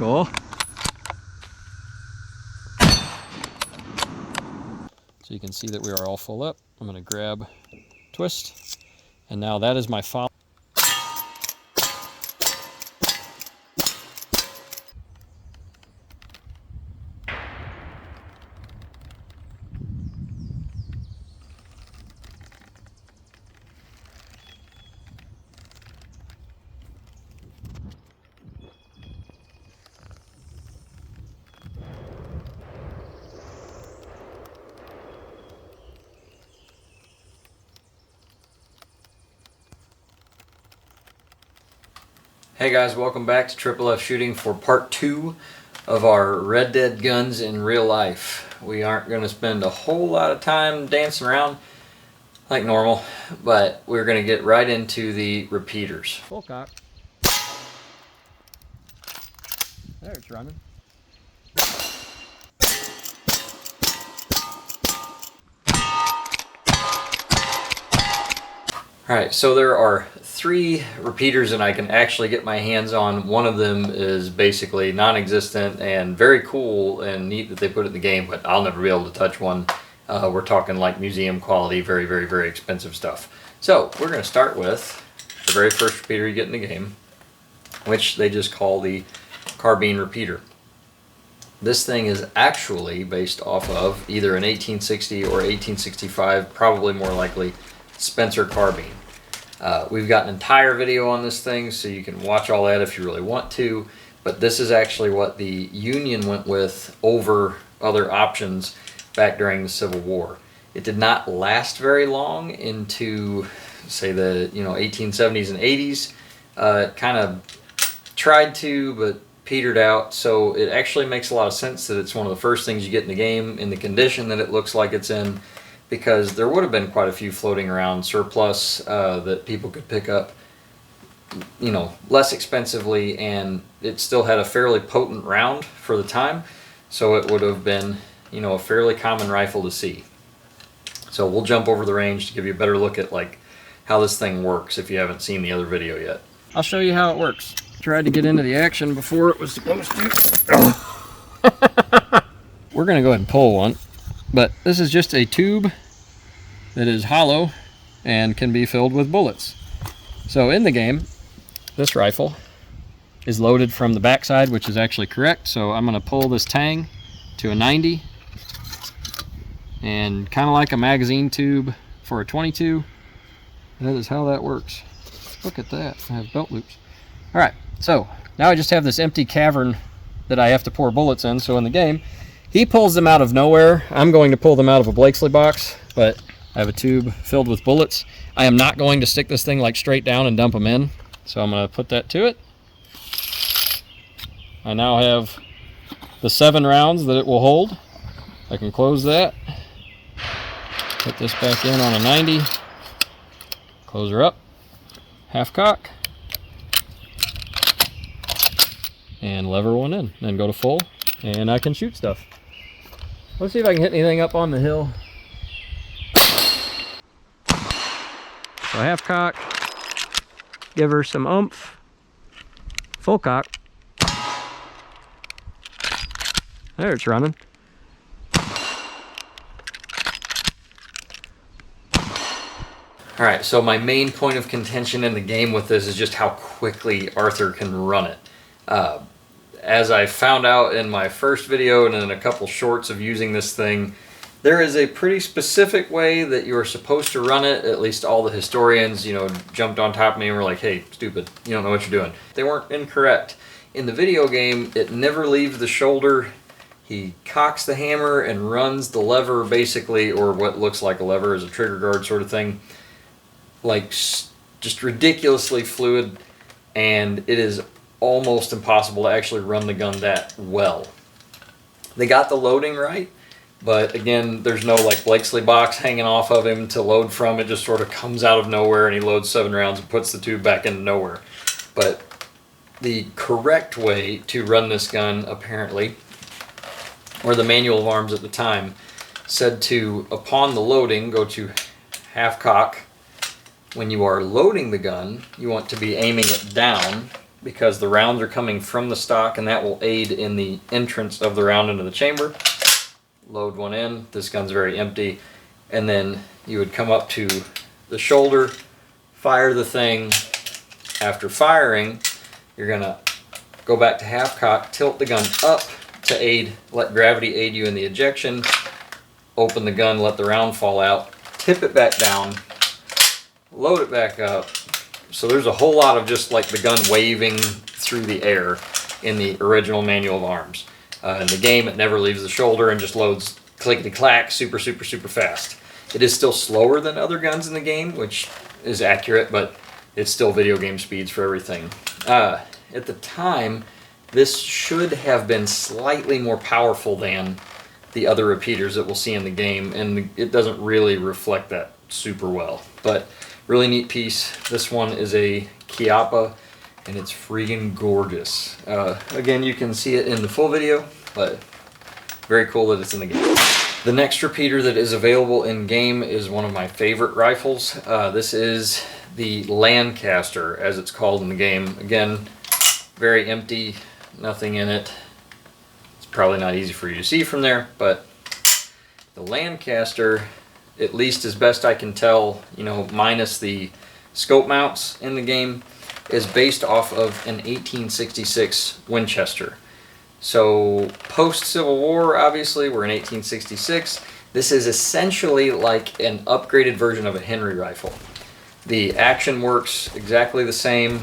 Cool. So you can see that we are all full up. I'm going to grab twist, and now that is my follow. Hey guys, welcome back to Triple F Shooting for part 2 of our Red Dead guns in real life. We aren't going to spend a whole lot of time dancing around like normal, but we're going to get right into the repeaters. Full cock. There, it's running. Alright, so there are 3 repeaters and I can actually get my hands on. One of them is basically non-existent and very cool and neat that they put it in the game, but I'll never be able to touch one. We're talking like museum quality, very, very, very expensive stuff. So we're going to start with the very first repeater you get in the game, which they just call the Carbine Repeater. This thing is actually based off of either an 1860 or 1865, probably more likely, Spencer carbine. We've got an entire video on this thing, so you can watch all that if you really want to, but this is actually what the Union went with over other options back during the Civil War. It did not last very long into, say, the 1870s and 80s. It kind of tried to, but petered out, so it actually makes a lot of sense that it's one of the first things you get in the game in the condition that it looks like it's in, because there would have been quite a few floating around surplus that people could pick up, less expensively, and it still had a fairly potent round for the time, so it would have been, a fairly common rifle to see. So we'll jump over the range to give you a better look at like how this thing works if you haven't seen the other video yet. I'll show you how it works. Tried to get into the action before it was supposed to. We're gonna go ahead and pull one. But this is just a tube that is hollow and can be filled with bullets. So in the game, this rifle is loaded from the backside, which is actually correct. So I'm going to pull this tang to a 90, and kind of like a magazine tube for a 22. That is how that works. Look at that, I have belt loops. All right, so now I just have this empty cavern that I have to pour bullets in. So in the game, he pulls them out of nowhere. I'm going to pull them out of a Blakesley box, but I have a tube filled with bullets. I am not going to stick this thing like straight down and dump them in, so I'm going to put that to it. I now have the 7 rounds that it will hold. I can close that. Put this back in on a 90. Close her up. Half cock. And lever one in. Then go to full, and I can shoot stuff. Let's see if I can hit anything up on the hill. So half cock, give her some oomph, full cock. There, it's running. Alright, so my main point of contention in the game with this is just how quickly Arthur can run it. As I found out in my first video and in a couple shorts of using this thing, there is a pretty specific way that you are supposed to run it. At least all the historians, jumped on top of me and were like, hey, stupid, you don't know what you're doing. They weren't incorrect. In the video game, it never leaves the shoulder. He cocks the hammer and runs the lever basically, or what looks like a lever is a trigger guard sort of thing, like just ridiculously fluid, and it is almost impossible to actually run the gun that well. They got the loading right, but again, there's no like Blakesley box hanging off of him to load from. It just sort of comes out of nowhere and he loads 7 rounds and puts the tube back into nowhere. But the correct way to run this gun, apparently, or the manual of arms at the time, said to, upon the loading, go to half cock. When you are loading the gun, you want to be aiming it down because the rounds are coming from the stock, and that will aid in the entrance of the round into the chamber. Load one in. This gun's very empty. And then you would come up to the shoulder, fire the thing. After firing, you're going to go back to half cock, tilt the gun up to let gravity aid you in the ejection, open the gun, let the round fall out, tip it back down, load it back up. So there's a whole lot of just like the gun waving through the air in the original manual of arms. In the game, it never leaves the shoulder and just loads clickety-clack super fast. It is still slower than other guns in the game, which is accurate, but it's still video game speeds for everything. At the time, this should have been slightly more powerful than the other repeaters that we'll see in the game, and it doesn't really reflect that super well. But really neat piece. This one is a Chiappa, and it's freaking gorgeous. Again, you can see it in the full video, but very cool that it's in the game. The next repeater that is available in game is one of my favorite rifles. This is the Lancaster, as it's called in the game. Again, very empty, nothing in it. It's probably not easy for you to see from there, but the Lancaster, at least as best I can tell, you know, minus the scope mounts in the game, is based off of an 1866 Winchester. So post-Civil War, obviously, we're in 1866. This is essentially like an upgraded version of a Henry rifle. The action works exactly the same,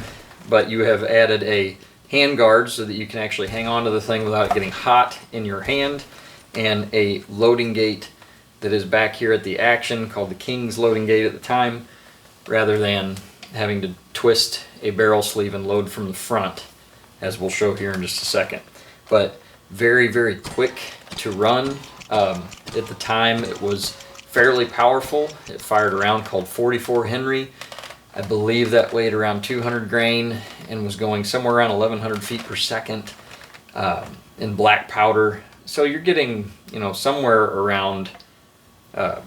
but you have added a handguard so that you can actually hang on to the thing without it getting hot in your hand, and a loading gate that is back here at the action, called the King's loading gate at the time, rather than having to twist a barrel sleeve and load from the front, as we'll show here in just a second. But very quick to run. At the time, it was fairly powerful. It fired a round called 44 Henry. I believe that weighed around 200 grain and was going somewhere around 1,100 feet per second in black powder. So you're getting, you know, somewhere around, I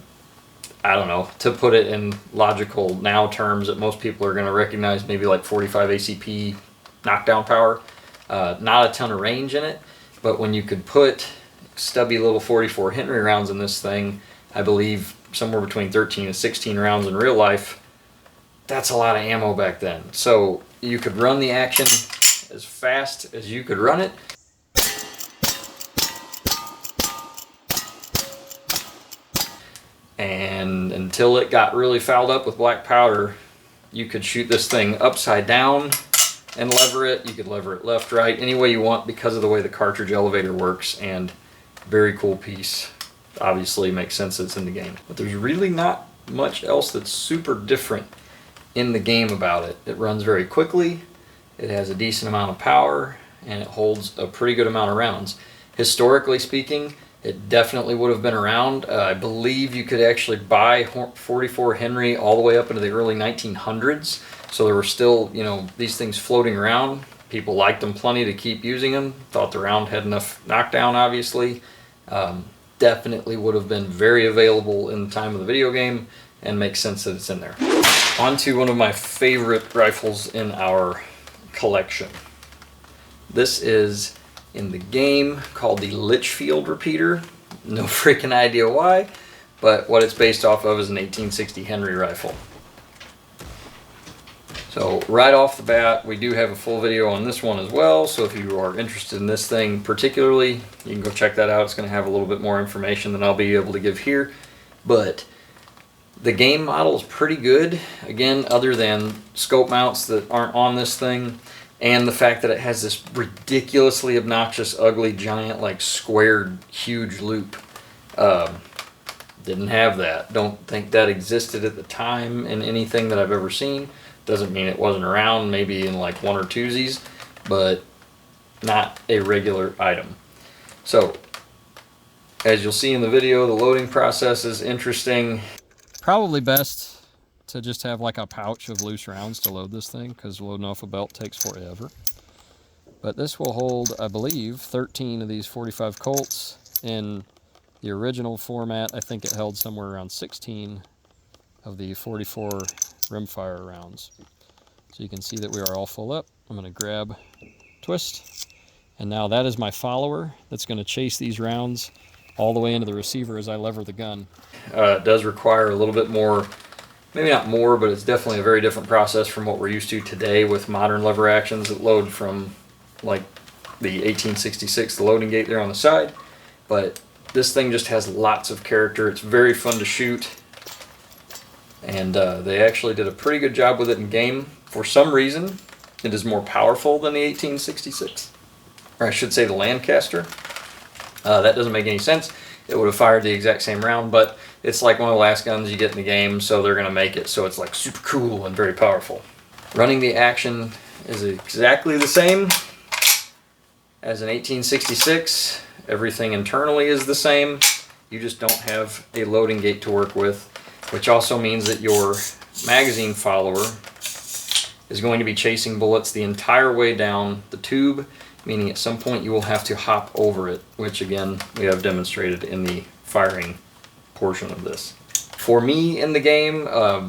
don't know, to put it in logical now terms that most people are going to recognize, maybe like 45 ACP knockdown power. Not a ton of range in it, but when you could put stubby little 44 Henry rounds in this thing, I believe somewhere between 13 and 16 rounds in real life, that's a lot of ammo back then. So you could run the action as fast as you could run it. And until it got really fouled up with black powder, you could shoot this thing upside down and lever it. You could lever it left, right, any way you want because of the way the cartridge elevator works. And very cool piece. Obviously makes sense that it's in the game. But there's really not much else that's super different in the game about it. It runs very quickly, it has a decent amount of power, and it holds a pretty good amount of rounds. Historically speaking, it definitely would have been around. I believe you could actually buy 44 Henry all the way up into the early 1900s. So there were still, you know, these things floating around. People liked them plenty to keep using them. Thought the round had enough knockdown, obviously. Definitely would have been very available in the time of the video game, and makes sense that it's in there. On to one of my favorite rifles in our collection. This is in the game called the Litchfield Repeater. No freaking idea why, but what it's based off of is an 1860 Henry rifle. So right off the bat, we do have a full video on this one as well, so if you are interested in this thing particularly, you can go check that out. It's going to have a little bit more information than I'll be able to give here. But the game model is pretty good, again, other than scope mounts that aren't on this thing, and the fact that it has this ridiculously obnoxious, ugly, giant, like squared, huge loop. Didn't have that. Don't think that existed at the time in anything that I've ever seen. Doesn't mean it wasn't around, maybe in like one or twosies, but not a regular item. So, as you'll see in the video, the loading process is interesting. Probably best to just have like a pouch of loose rounds to load this thing, because loading off a belt takes forever. But this will hold, I believe, 13 of these 45 Colts. In the original format, I think it held somewhere around 16 of the 44 rimfire rounds. So you can see that we are all full up. I'm going to grab, twist, and now that is my follower that's going to chase these rounds all the way into the receiver as I lever the gun. It does require a little bit more, maybe not more, but it's definitely a very different process from what we're used to today with modern lever actions that load from like the 1866, the loading gate there on the side. But this thing just has lots of character. It's very fun to shoot. And they actually did a pretty good job with it in game. For some reason, it is more powerful than the 1866. Or I should say the Lancaster. That doesn't make any sense. It would have fired the exact same round, but it's like one of the last guns you get in the game, so they're going to make it so it's like super cool and very powerful. Running the action is exactly the same as an 1866. Everything internally is the same. You just don't have a loading gate to work with, which also means that your magazine follower is going to be chasing bullets the entire way down the tube, meaning at some point you will have to hop over it, which again we have demonstrated in the firing portion of this. For me in the game,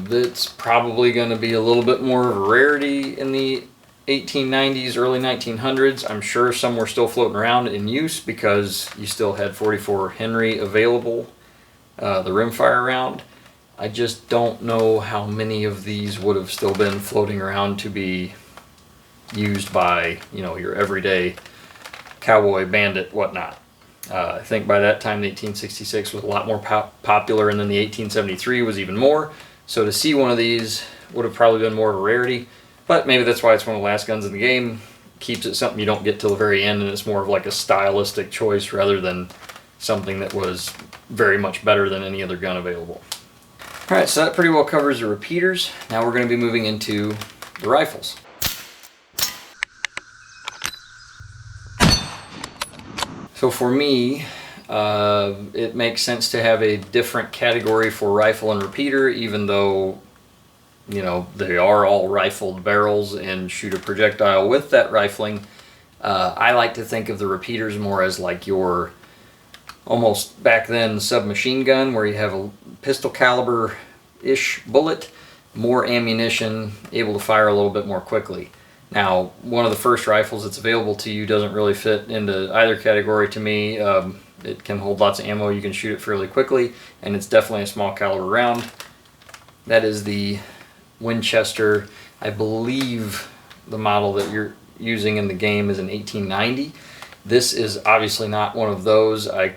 it's probably going to be a little bit more of a rarity in the 1890s, early 1900s. I'm sure some were still floating around in use because you still had 44 Henry available, the rimfire round. I just don't know how many of these would have still been floating around to be used by, you know, your everyday cowboy, bandit, whatnot. I think by that time the 1866 was a lot more popular, and then the 1873 was even more. So to see one of these would have probably been more of a rarity, but maybe that's why it's one of the last guns in the game. Keeps it something you don't get till the very end, and it's more of like a stylistic choice rather than something that was very much better than any other gun available. Alright, so that pretty well covers the repeaters. Now we're going to be moving into the rifles. So for me, it makes sense to have a different category for rifle and repeater, even though, you know, they are all rifled barrels and shoot a projectile with that rifling. I like to think of the repeaters more as like your, almost back then, submachine gun, where you have a pistol caliber-ish bullet, more ammunition, able to fire a little bit more quickly. Now, one of the first rifles that's available to you doesn't really fit into either category to me. It can hold lots of ammo, you can shoot it fairly quickly, and it's definitely a small caliber round. That is the Winchester. I believe the model that you're using in the game is an 1890. This is obviously not one of those. I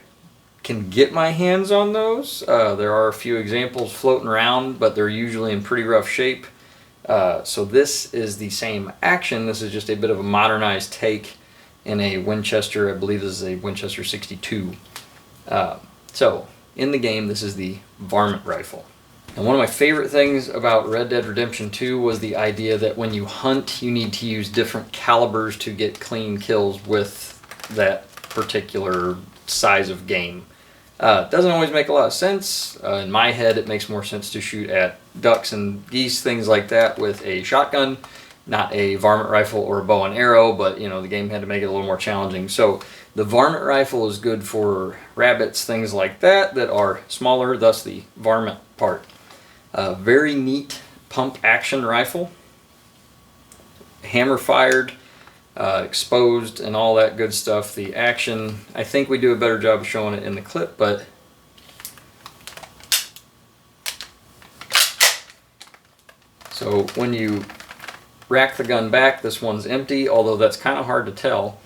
can get my hands on those. There are a few examples floating around, but they're usually in pretty rough shape. So this is the same action. This is just a bit of a modernized take in a Winchester. I believe this is a Winchester 62. So in the game, this is the Varmint Rifle. And one of my favorite things about Red Dead Redemption 2 was the idea that when you hunt, you need to use different calibers to get clean kills with that particular size of game. It doesn't always make a lot of sense. In my head, it makes more sense to shoot at ducks and geese, things like that, with a shotgun, not a varmint rifle or a bow and arrow, but you know, the game had to make it a little more challenging. So the varmint rifle is good for rabbits, things like that, that are smaller, thus the varmint part. Very neat pump action rifle, hammer fired, exposed and all that good stuff. The action, I think we do a better job of showing it in the clip, but so when you rack the gun back, this one's empty, although that's kind of hard to tell.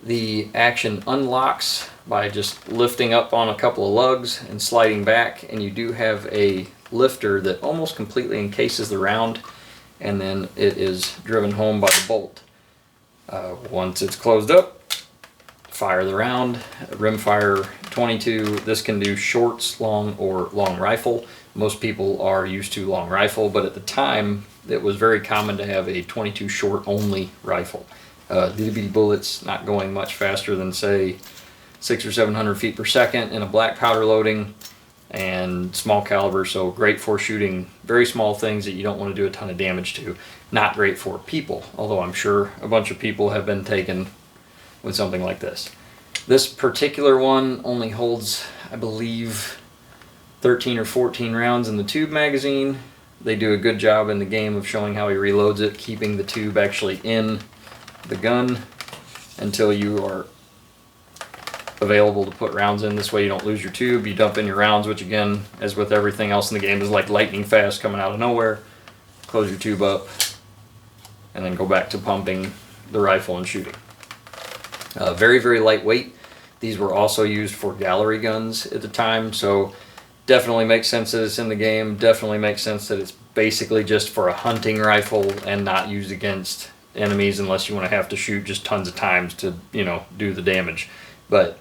The action unlocks by just lifting up on a couple of lugs and sliding back, and you do have a lifter that almost completely encases the round, and then it is driven home by the bolt. Once it's closed up, fire the round. Rimfire 22. This can do shorts, long, or long rifle. Most people are used to long rifle, but at the time it was very common to have a 22 short only rifle. Little bitty bullets, not going much faster than say 600 or 700 feet per second in a black powder loading, and small caliber, so great for shooting very small things that you don't want to do a ton of damage to. Not great for people, although I'm sure a bunch of people have been taken with something like this. This particular one only holds, I believe, 13 or 14 rounds in the tube magazine. They do a good job in the game of showing how he reloads it, keeping the tube actually in the gun until you are available to put rounds in. This way you don't lose your tube. You dump in your rounds, which again, as with everything else in the game, is like lightning fast coming out of nowhere. Close your tube up and then go back to pumping the rifle and shooting. Very, very lightweight. These were also used for gallery guns at the time, so definitely makes sense that it's in the game. Definitely makes sense that it's basically just for a hunting rifle and not used against enemies unless you want to have to shoot just tons of times to, you know, do the damage. But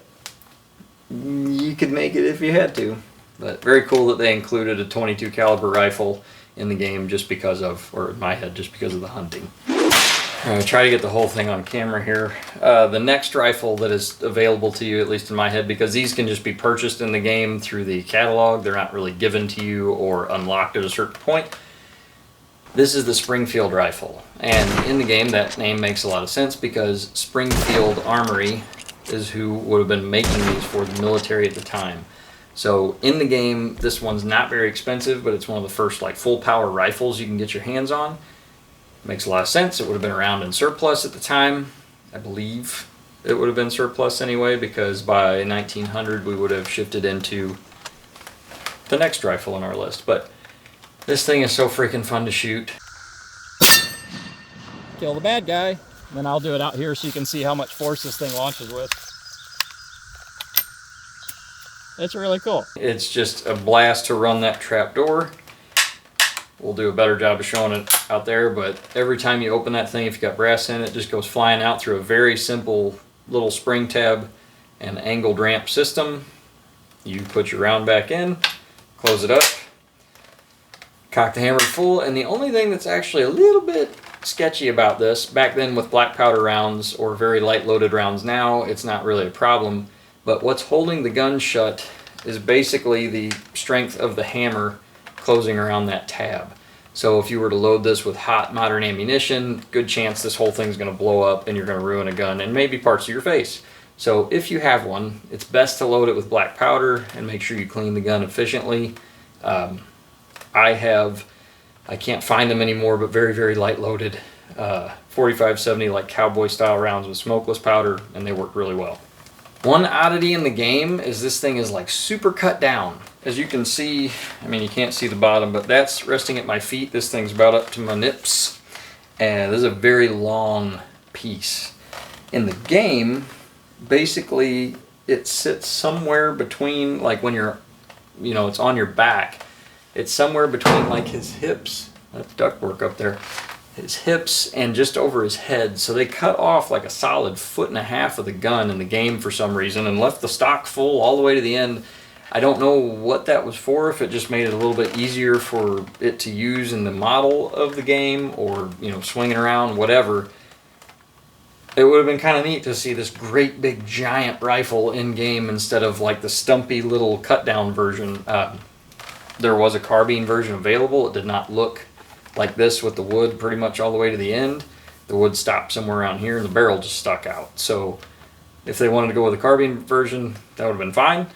you could make it if you had to. But very cool that they included a 22 caliber rifle in the game just because of, or in my head, just because of the hunting. I'm going to try to get the whole thing on camera here. The next rifle that is available to you, at least in my head, because these can just be purchased in the game through the catalog. They're not really given to you or unlocked at a certain point. This is the Springfield Rifle. And in the game, that name makes a lot of sense because Springfield Armory is who would have been making these for the military at the time. So in the game, this one's not very expensive, but it's one of the first like full power rifles you can get your hands on. Makes a lot of sense. It would have been around in surplus at the time. I believe it would have been surplus anyway, because by 1900 we would have shifted into the next rifle on our list. But this thing is so freaking fun to shoot. Kill the bad guy. Then I'll do it out here so you can see how much force this thing launches with. It's really cool. It's just a blast to run that trap door. We'll do a better job of showing it out there, but every time you open that thing, if you got brass in it, just goes flying out through a very simple little spring tab and angled ramp system. You put your round back in, close it up, cock the hammer full, and the only thing that's actually a little bit sketchy about this, back then with black powder rounds or very light loaded rounds now, it's not really a problem, but what's holding the gun shut is basically the strength of the hammer closing around that tab. So if you were to load this with hot modern ammunition, good chance this whole thing's going to blow up and you're going to ruin a gun and maybe parts of your face. So if you have one, it's best to load it with black powder and make sure you clean the gun efficiently. I can't find them anymore, but very, very light loaded 45-70 like cowboy style rounds with smokeless powder, and they work really well. One oddity in the game is this thing is like super cut down. As you can see, I mean you can't see the bottom, but that's resting at my feet. This thing's about up to my nips, and this is a very long piece. In the game, basically it sits somewhere between, like when you're, you know, it's on your back, it's somewhere between like his hips, that's ductwork up there, his hips and just over his head. So they cut off like a solid 1.5 feet of the gun in the game for some reason and left the stock full all the way to the end. I don't know what that was for, if it just made it a little bit easier for it to use in the model of the game, or, you know, swinging around, whatever. It would have been kind of neat to see this great big giant rifle in game instead of like the stumpy little cut down version. There was a carbine version available. It did not look like this with the wood pretty much all the way to the end. The wood stopped somewhere around here and the barrel just stuck out. So if they wanted to go with a carbine version, that would have been fine.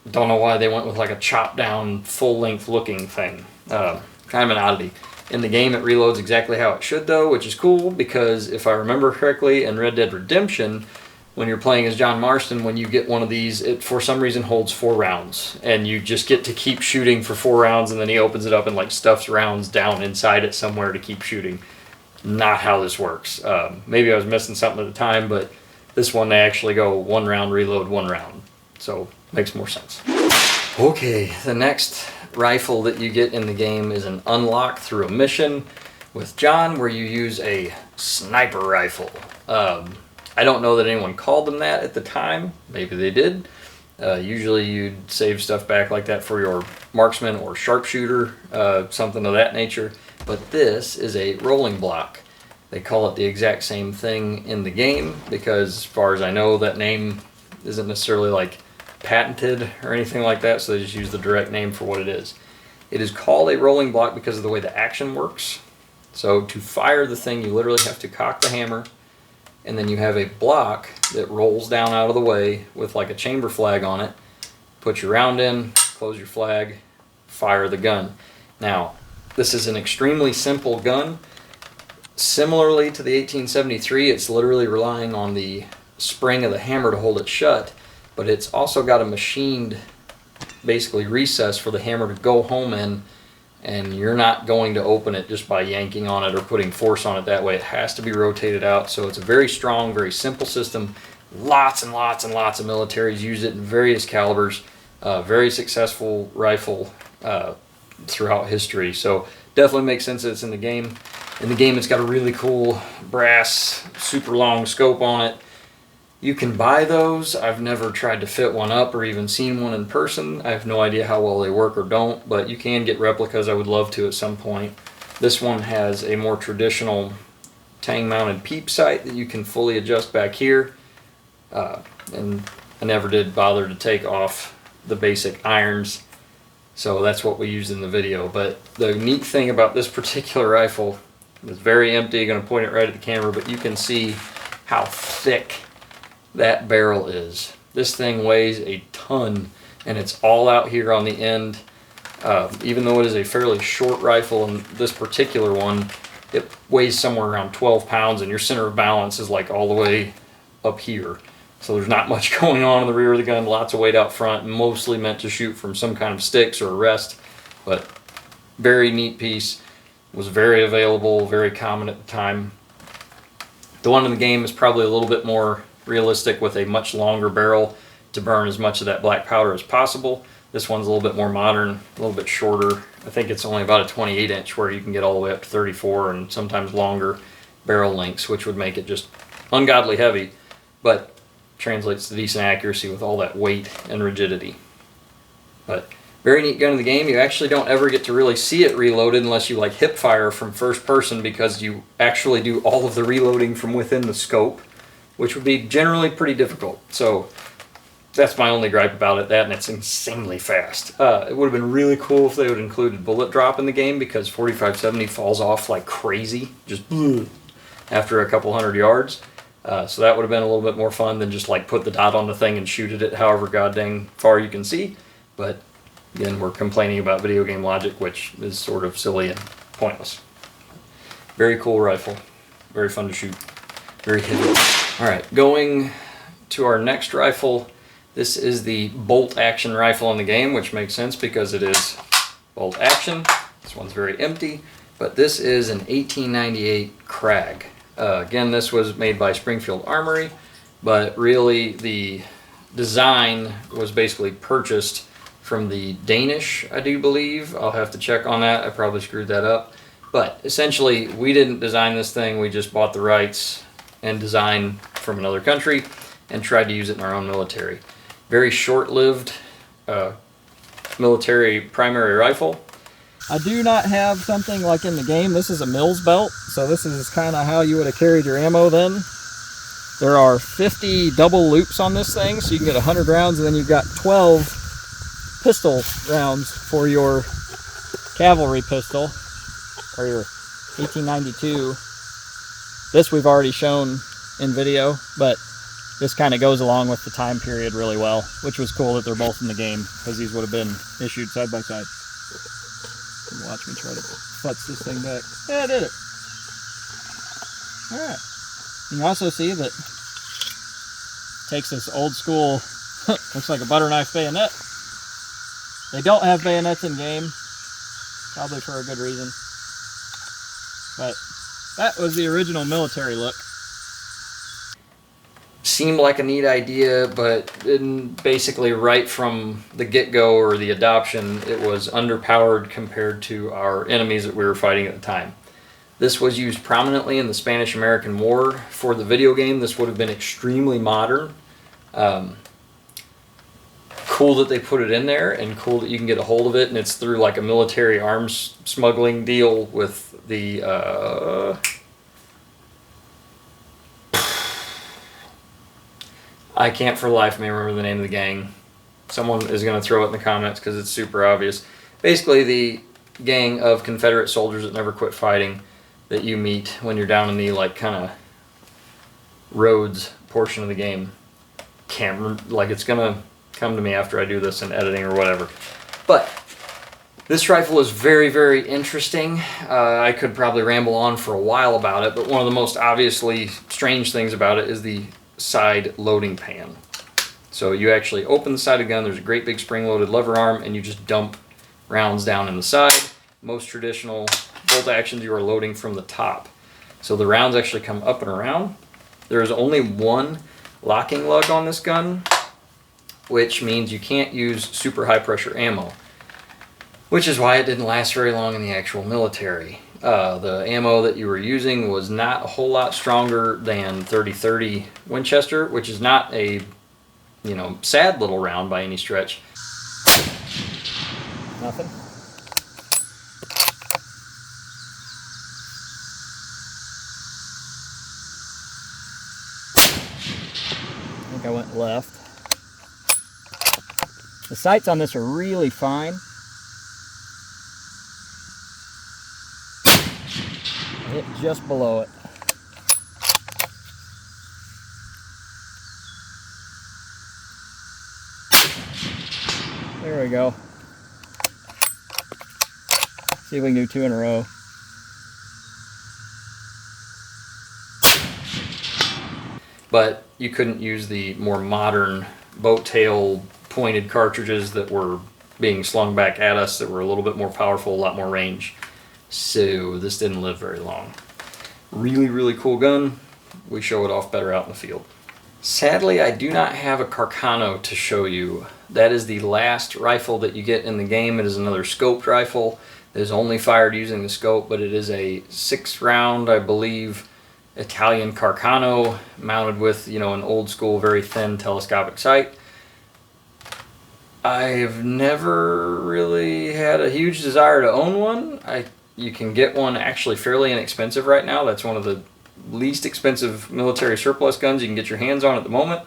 Don't know why they went with like a chopped down full length looking thing. Kind of an oddity. In the game it reloads exactly how it should though, which is cool because if I remember correctly in Red Dead Redemption, when you're playing as John Marston, when you get one of these, it for some reason holds 4 rounds, and you just get to keep shooting for 4 rounds, and then he opens it up and like stuffs rounds down inside it somewhere to keep shooting. Not how this works. Maybe I was missing something at the time, but this one they actually go 1 round, reload 1 round. So makes more sense. Okay, the next rifle that you get in the game is an unlock through a mission with John where you use a sniper rifle. I don't know that anyone called them that at the time. Maybe they did. Usually you'd save stuff back like that for your marksman or sharpshooter, something of that nature. But this is a rolling block. They call it the exact same thing in the game because as far as I know that name isn't necessarily like patented or anything like that, so they just use the direct name for what it is. It is called a rolling block because of the way the action works. So to fire the thing, you literally have to cock the hammer, and then you have a block that rolls down out of the way with like a chamber flag on it. Put your round in, close your flag, fire the gun. Now, this is an extremely simple gun. Similarly to the 1873, it's literally relying on the spring of the hammer to hold it shut, but it's also got a machined, basically, recess for the hammer to go home in, and you're not going to open it just by yanking on it or putting force on it that way. It has to be rotated out. So it's a very strong, very simple system. Lots and lots and lots of militaries use it in various calibers. Very successful rifle throughout history. So definitely makes sense that it's in the game. In the game, it's got a really cool brass, super long scope on it. You can buy those. I've never tried to fit one up or even seen one in person. I have no idea how well they work or don't, but you can get replicas. I would love to at some point. This one has a more traditional tang-mounted peep sight that you can fully adjust back here. And I never did bother to take off the basic irons, so that's what we used in the video. But the neat thing about this particular rifle, it's very empty. I'm going to point it right at the camera, but you can see how thick that barrel is. This thing weighs a ton, and it's all out here on the end. Even though it is a fairly short rifle, and this particular one, it weighs somewhere around 12 pounds, and your center of balance is like all the way up here. So there's not much going on in the rear of the gun, lots of weight out front, mostly meant to shoot from some kind of sticks or a rest, but very neat piece. Was very available, very common at the time. The one in the game is probably a little bit more realistic with a much longer barrel to burn as much of that black powder as possible. This one's a little bit more modern, a little bit shorter. I think it's only about a 28-inch where you can get all the way up to 34 and sometimes longer barrel lengths, which would make it just ungodly heavy, but translates to decent accuracy with all that weight and rigidity. But very neat gun in the game. You actually don't ever get to really see it reloaded unless you like hip fire from first person, because you actually do all of the reloading from within the scope, which would be generally pretty difficult. So that's my only gripe about it, that, and it's insanely fast. It would have been really cool if they would have included bullet drop in the game, because 4570 falls off like crazy, just after a couple hundred yards. So that would have been a little bit more fun than just like put the dot on the thing and shoot it at however goddamn far you can see. But again, we're complaining about video game logic, which is sort of silly and pointless. Very cool rifle, very fun to shoot, very heavy. Alright, going to our next rifle. This is the bolt action rifle in the game, which makes sense because it is bolt action. This one's very empty, but this is an 1898 Krag. Again, this was made by Springfield Armory, but really the design was basically purchased from the Danish, I do believe. I'll have to check on that. I probably screwed that up. But essentially, we didn't design this thing. We just bought the rights and design from another country and tried to use it in our own military. Very short-lived military primary rifle. I do not have something like in the game. This is a Mills belt, so this is kind of how you would have carried your ammo then. There are 50 double loops on this thing, so you can get 100 rounds, and then you've got 12 pistol rounds for your cavalry pistol, or your 1892. This we've already shown in video, but this kind of goes along with the time period really well, which was cool that they're both in the game, because these would have been issued side by side. Watch me try to futz this thing back. Yeah, I did it. Alright. You can also see that it takes this old school, looks like a butter knife bayonet. They don't have bayonets in game, probably for a good reason. But that was the original military look. Seemed like a neat idea, but basically right from the get-go or the adoption, it was underpowered compared to our enemies that we were fighting at the time. This was used prominently in the Spanish-American War. For the video game, this would have been extremely modern. Cool that they put it in there, and cool that you can get a hold of it, and it's through like a military arms smuggling deal with the I can't for the life of me remember the name of the gang. Someone is going to throw it in the comments because it's super obvious. Basically, the gang of Confederate soldiers that never quit fighting that you meet when you're down in the like kind of roads portion of the game. Can't remember, like, it's going to come to me after I do this in editing or whatever. But This rifle is very, very interesting. I could probably ramble on for a while about it, but one of the most obviously strange things about it is the side loading pan. So you actually open the side of the gun, there's a great big spring-loaded lever arm, and you just dump rounds down in the side. Most traditional bolt actions, you are loading from the top. So the rounds actually come up and around. There is only one locking lug on this gun, which means you can't use super high pressure ammo, which is why it didn't last very long in the actual military. The ammo that you were using was not a whole lot stronger than 30-30 Winchester, which is not a, you know, sad little round by any stretch. Nothing. I think I went left. The sights on this are really fine. I hit just below it. There we go. See if we can do 2 in a row. But you couldn't use the more modern boat tail pointed cartridges that were being slung back at us that were a little bit more powerful, a lot more range. So this didn't live very long. Really, really cool gun. We show it off better out in the field. Sadly, I do not have a Carano to show you. That is the last rifle that you get in the game. It is another scoped rifle. It is only fired using the scope, but it is a 6-round, I believe, Italian Carano mounted with, you know, an old school, very thin telescopic sight. I've never really had a huge desire to own one. You can get one actually fairly inexpensive right now. That's one of the least expensive military surplus guns you can get your hands on at the moment.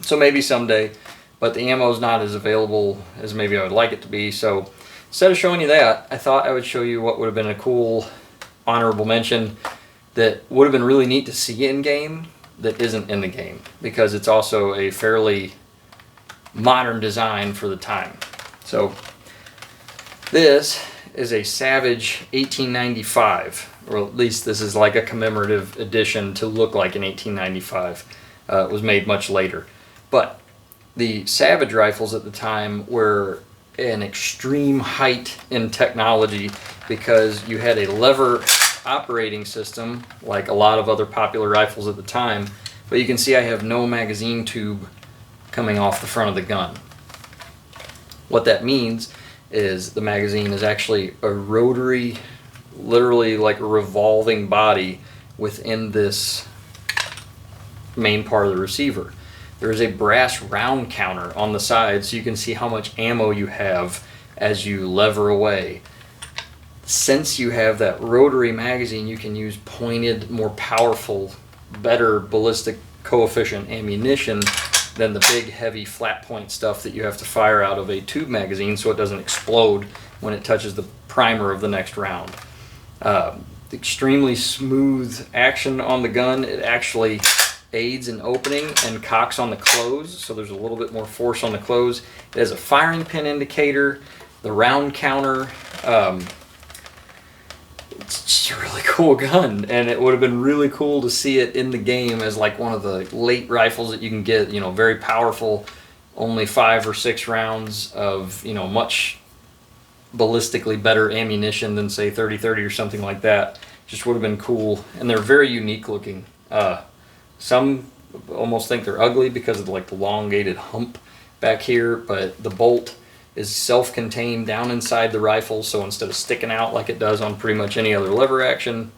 So maybe someday, but the ammo is not as available as maybe I would like it to be. So instead of showing you that, I thought I would show you what would have been a cool honorable mention that would have been really neat to see in game that isn't in the game, because it's also a fairly modern design for the time. So this is a Savage 1895, or at least this is like a commemorative edition to look like an 1895. It was made much later. But the Savage rifles at the time were an extreme height in technology because you had a lever operating system like a lot of other popular rifles at the time, but you can see I have no magazine tube coming off the front of the gun. What that means is the magazine is actually a rotary, literally like a revolving body within this main part of the receiver. There is a brass round counter on the side so you can see how much ammo you have as you lever away. Since you have that rotary magazine, you can use pointed, more powerful, better ballistic coefficient ammunition than the big, heavy, flat point stuff that you have to fire out of a tube magazine so it doesn't explode when it touches the primer of the next round. Extremely smooth action on the gun. It actually aids in opening and cocks on the close, so there's a little bit more force on the close. It has a firing pin indicator, the round counter. It's just a really cool gun, and it would have been really cool to see it in the game as like one of the late rifles that you can get, you know, very powerful, only 5 or 6 rounds of, you know, much ballistically better ammunition than say 30-30 or something like that. Just would have been cool, and they're very unique looking. Some almost think they're ugly because of like the elongated hump back here, but the bolt is self-contained down inside the rifle, so instead of sticking out like it does on pretty much any other lever action,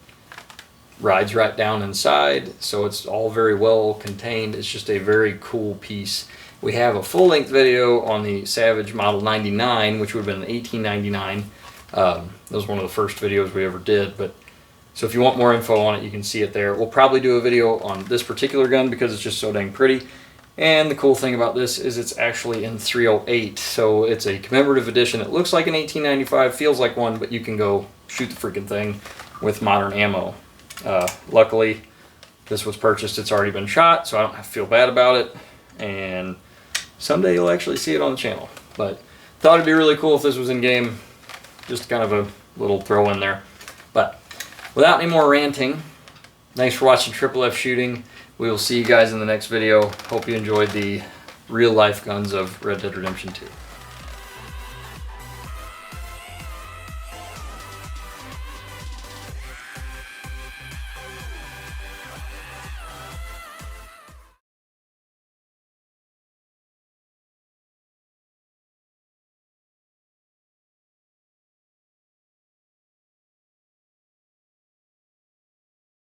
rides right down inside, so it's all very well contained. It's just a very cool piece. We have a full-length video on the Savage Model 99, which would have been 1899. That was one of the first videos we ever did, but so if you want more info on it, you can see it there. We'll probably do a video on this particular gun because it's just so dang pretty. And the cool thing about this is it's actually in 308, so it's a commemorative edition. It looks like an 1895, feels like one, but you can go shoot the freaking thing with modern ammo. Luckily, this was purchased, it's already been shot, so I don't have to feel bad about it. And someday you'll actually see it on the channel. But thought it'd be really cool if this was in game. just kind of a little throw in there. But without any more ranting, thanks for watching Triple F Shooting. We will see you guys in the next video. Hope you enjoyed the real life guns of Red Dead Redemption 2.